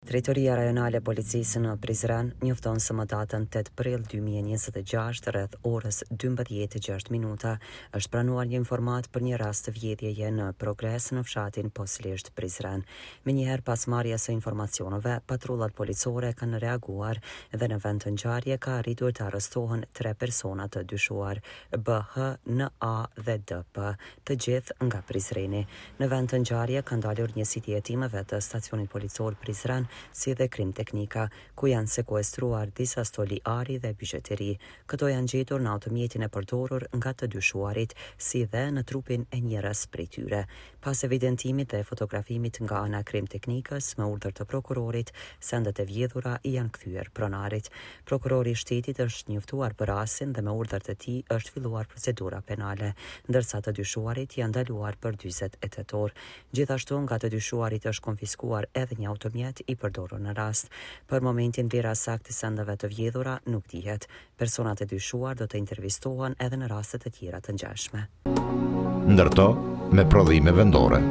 Drejtoria Rajonale e Policisë në Prizren njofton se më datën 8 prill 2026 rreth orës 12:06 është pranuar një informat për një rast të vjedhjeje në Progres në fshatin Poslisht Prizren. Menjëherë pas marrjes së informacioneve, patrullat policore kanë reaguar dhe në vend të ngjarje ka arritur të arrestohen 3 persona të dyshuar, BH, NA dhe DP, të gjithë nga Prizreni. Në vend të ngjarje kanë dalur një siti hetimeve të stacionit policor Prizren si dhe krim teknika, ku janë sekuestruar disa stoli ari dhe bijeteri. Këto janë gjetur në automjetin e përdorur nga të dyshuarit, si dhe në trupin e njërës prej tyre. Pas evidentimit dhe fotografimit nga ana krim teknikës me urdhër të prokurorit, sendet e vjedhura i janë kthyer pronarit. Prokurori i shtetit është njoftuar për rastin dhe me urdhër të tij është filluar procedura penale, ndërsa të dyshuarit janë ndaluar për 48 orë. Gjithashtu nga të dyshuarit është konfiskuar edhe një automjet i përdorur në rast. Për momentin vlera saktë e sendeve të vjedhura nuk dihet. Personat e dyshuar do të intervistohen edhe në raste të tjera të ngjashme. Ndërto me prodhime vendore.